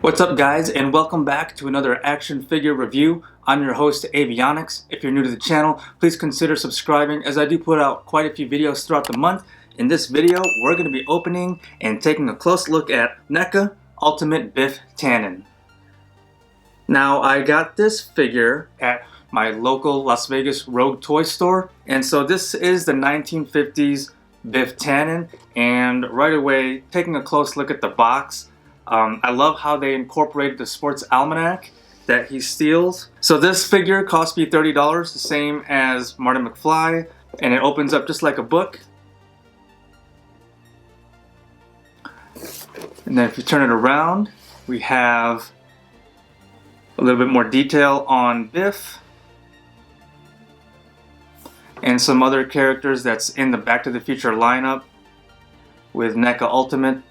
What's up guys, and welcome back to another action figure review. I'm your host Avionics. If you're new to the channel, please consider subscribing as I do put out quite a few videos throughout the month. In this video, we're going to be opening and taking a close look at NECA Ultimate Biff Tannen. Now I got this figure at my local Las Vegas Rogue toy store, and so this is the 1950s Biff Tannen, and right away taking a close look at the box. I love how they incorporated the sports almanac that he steals. So this figure cost me $30, the same as Marty McFly, and it opens up just like a book. And then if you turn it around, we have a little bit more detail on Biff and some other characters that's in the Back to the Future lineup with NECA Ultimate.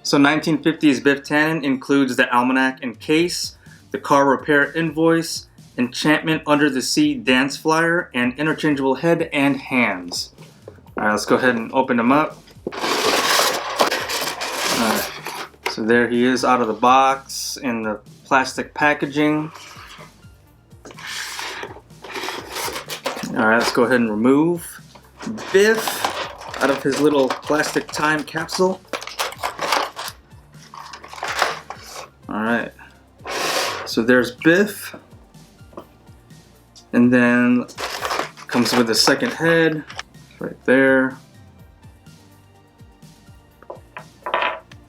So 1950s Biff Tannen includes the almanac and case, the car repair invoice, enchantment under the sea dance flyer, and interchangeable head and hands. Alright, let's go ahead and open them up. Alright, so there he is out of the box in the plastic packaging. Alright, let's go ahead and remove Biff out of his little plastic time capsule. Alright, so there's Biff, and then comes with the second head right there.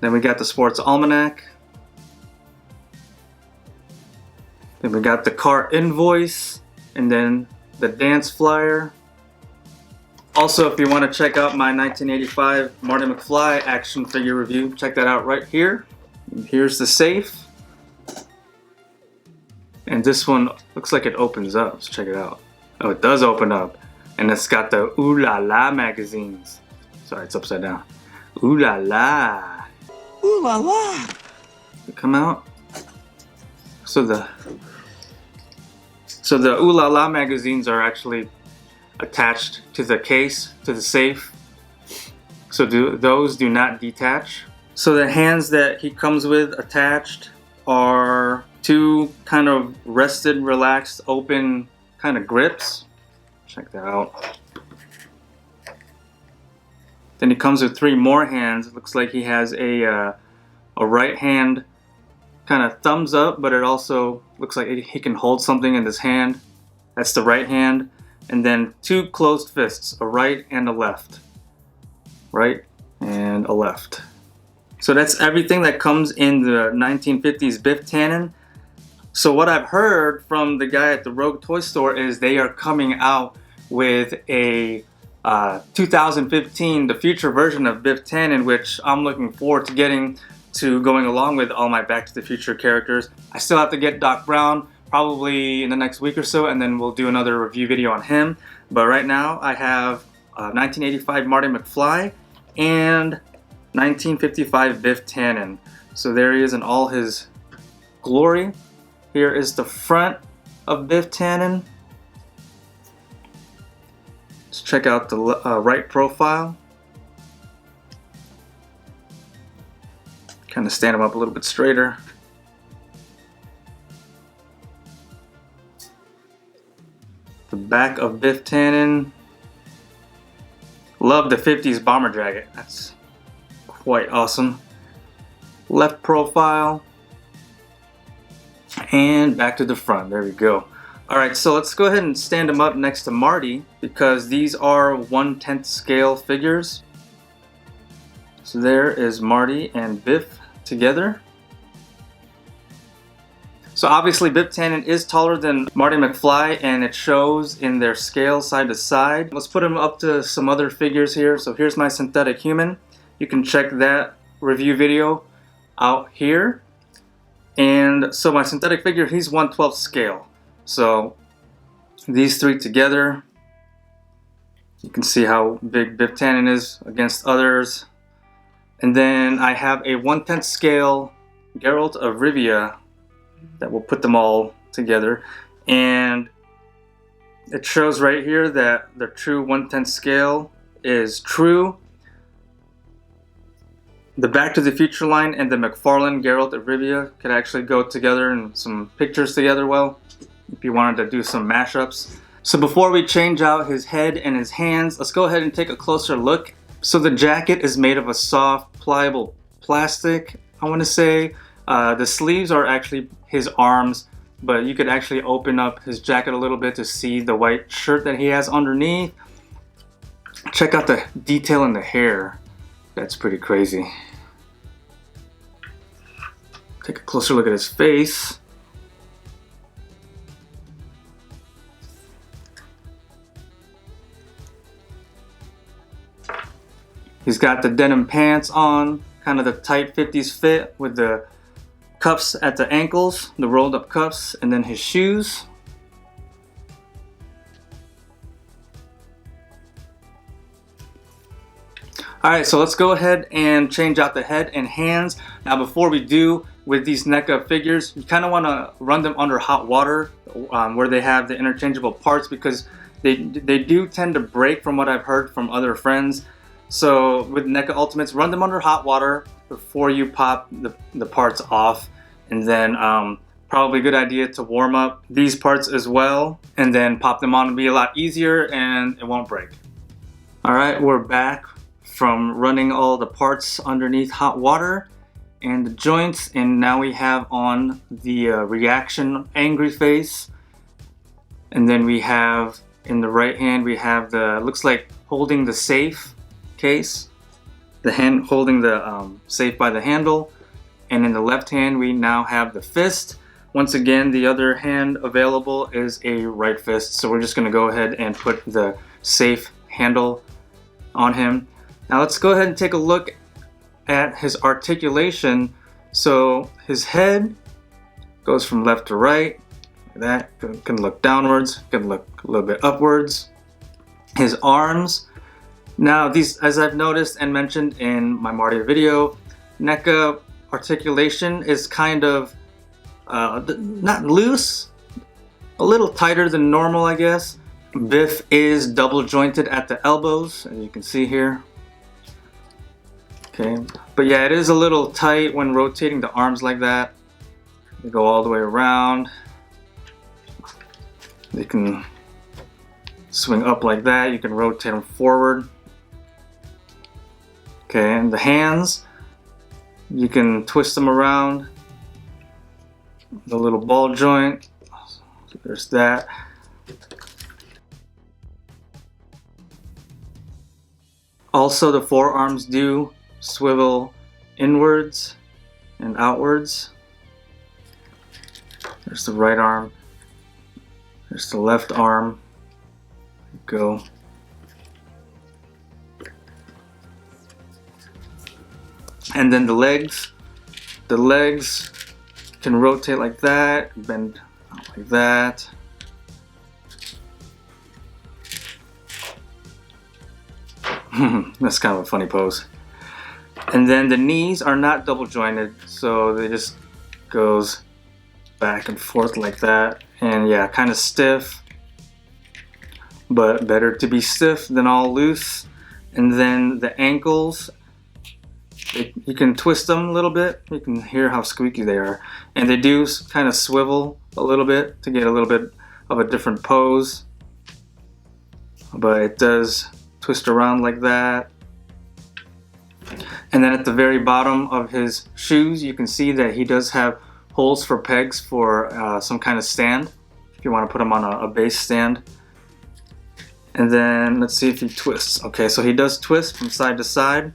Then we got the sports almanac. Then we got the car invoice, and then the dance flyer. Also, if you want to check out my 1985 Marty McFly action figure review, check that out right here. Here's the safe, and this one looks like it opens up. Let's check it out. Oh, it does open up, and it's got the Ooh La La magazines. Sorry, it's upside down. Ooh La La. Ooh La La. They come out. So the Ooh La La magazines are actually attached to the case, to the safe. So those do not detach. So the hands that he comes with attached are two kind of rested, relaxed, open kind of grips. Check that out. Then he comes with three more hands. It looks like he has a right hand kind of thumbs up, but it also looks like he can hold something in his hand. That's the right hand. And then two closed fists, a right and a left. Right and a left. So that's everything that comes in the 1950s Biff Tannen. So what I've heard from the guy at the Rogue toy store is they are coming out with a 2015, the future version of Biff Tannen, which I'm looking forward to getting, to going along with all my Back to the Future characters. I still have to get Doc Brown probably in the next week or so, and then we'll do another review video on him. But right now I have 1985 Marty McFly and 1955 Biff Tannen. So there he is in all his glory. Here is the front of Biff Tannen. Let's check out the right profile. Kind of stand him up a little bit straighter. The back of Biff Tannen. Love the 50s bomber jacket. That's quite awesome. Left profile, and back to the front. There we go. Alright, so let's go ahead and stand them up next to Marty, because these are 1/10 scale figures. So there is Marty and Biff together. So obviously Biff Tannen is taller than Marty McFly, and it shows in their scale side to side. Let's put him up to some other figures here. So here's my synthetic human. You can check that review video out here. And so my synthetic figure, he's 1/12 scale. So these three together, you can see how big Biff Tannen is against others. And then I have a 1/10 scale Geralt of Rivia that will put them all together. And it shows right here that the true 1/10 scale is true. The Back to the Future line and the McFarlane Geralt of Rivia could actually go together in some pictures together well, if you wanted to do some mashups. So before we change out his head and his hands, let's go ahead and take a closer look. So the jacket is made of a soft, pliable plastic, I want to say. The sleeves are actually his arms, but you could actually open up his jacket a little bit to see the white shirt that he has underneath. Check out the detail in the hair. That's pretty crazy. Take a closer look at his face. He's got the denim pants on, kind of the tight 50s fit with the cuffs at the ankles, the rolled up cuffs, and then his shoes. Alright, so let's go ahead and change out the head and hands. Now before we do, with these NECA figures, you kind of want to run them under hot water where they have the interchangeable parts, because they do tend to break from what I've heard from other friends. So with NECA Ultimates, run them under hot water before you pop the parts off, and then probably a good idea to warm up these parts as well, and then pop them on. It'll be a lot easier and it won't break. Alright, we're back from running all the parts underneath hot water and the joints, and now we have on the reaction angry face, and then we have in the right hand we have the, looks like holding the safe case, the hand holding the safe by the handle, and in the left hand we now have the fist. Once again, the other hand available is a right fist, so we're just going to go ahead and put the safe handle on him. Now let's go ahead and take a look at his articulation. So his head goes from left to right, like that, can look downwards, can look a little bit upwards. His arms, now these, as I've noticed and mentioned in my Marty video, NECA articulation is kind of not loose, a little tighter than normal, I guess. Biff is double jointed at the elbows, as you can see here. Okay, but yeah, it is a little tight when rotating the arms like that. They go all the way around. They can swing up like that. You can rotate them forward. Okay, and the hands, you can twist them around. The little ball joint, so there's that. Also, the forearms do swivel inwards and outwards. There's the right arm. There's the left arm. Go. And then the legs. The legs can rotate like that, bend out like that. That's kind of a funny pose. And then the knees are not double jointed, so they just goes back and forth like that. And yeah, kind of stiff, but better to be stiff than all loose. And then the ankles, you can twist them a little bit. You can hear how squeaky they are. And they do kind of swivel a little bit to get a little bit of a different pose. But it does twist around like that. And then at the very bottom of his shoes, you can see that he does have holes for pegs for some kind of stand, if you want to put him on a base stand. And then let's see if he twists. Okay, so he does twist from side to side.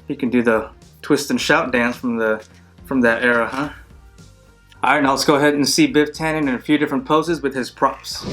He can do the twist and shout dance from that era, huh? Alright, now let's go ahead and see Biff Tannen in a few different poses with his props.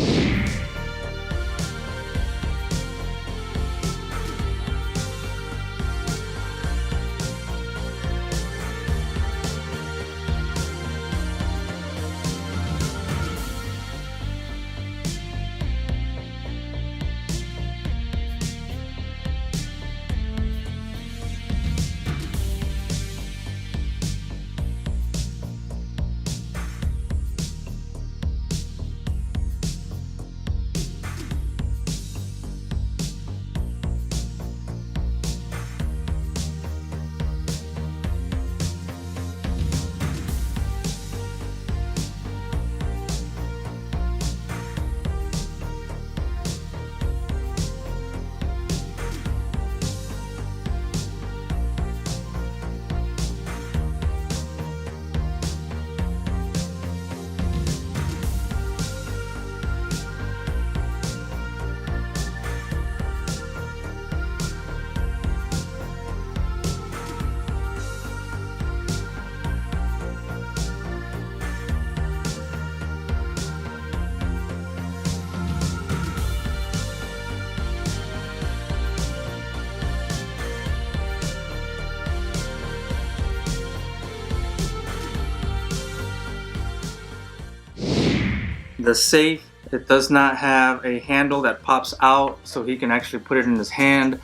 the safe, it does not have a handle that pops out so he can actually put it in his hand,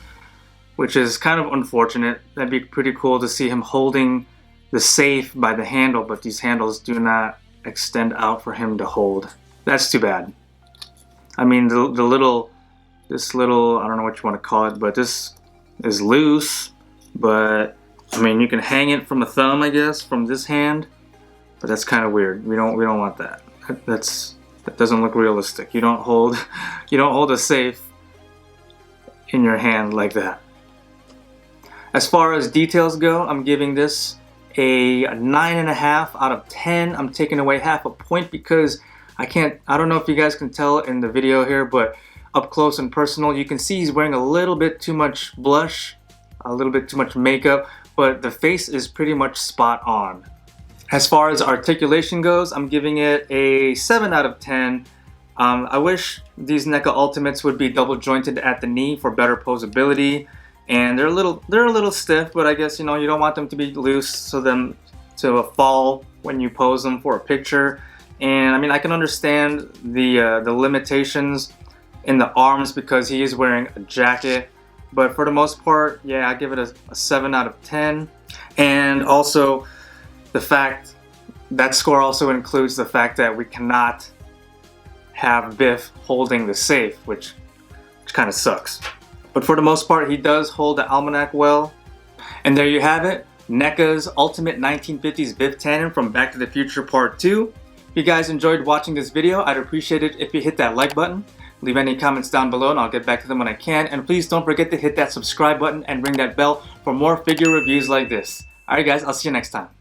which is kind of unfortunate. That'd be pretty cool to see him holding the safe by the handle, but these handles do not extend out for him to hold. That's too bad. I mean, this little, I don't know what you want to call it, but this is loose, but I mean, you can hang it from a thumb, I guess, from this hand, but that's kind of weird. We don't want that. That doesn't look realistic. You don't hold a safe in your hand like that. As far as details go, I'm giving this a 9.5 out of 10. I'm taking away half a point because I don't know if you guys can tell in the video here, but up close and personal, you can see he's wearing a little bit too much blush, a little bit too much makeup, but the face is pretty much spot on. As far as articulation goes, I'm giving it a 7 out of 10. I wish these NECA Ultimates would be double jointed at the knee for better posability. And they're a little stiff, but I guess, you know, you don't want them to be loose so them to fall when you pose them for a picture. And I mean, I can understand the limitations in the arms because he is wearing a jacket, but for the most part, yeah, I give it a 7 out of 10. And also the fact that score also includes the fact that we cannot have Biff holding the safe, which kind of sucks. But for the most part, he does hold the almanac well. And there you have it, NECA's Ultimate 1950s Biff Tannen from Back to the Future Part 2. If you guys enjoyed watching this video, I'd appreciate it if you hit that like button. Leave any comments down below and I'll get back to them when I can. And please don't forget to hit that subscribe button and ring that bell for more figure reviews like this. Alright guys, I'll see you next time.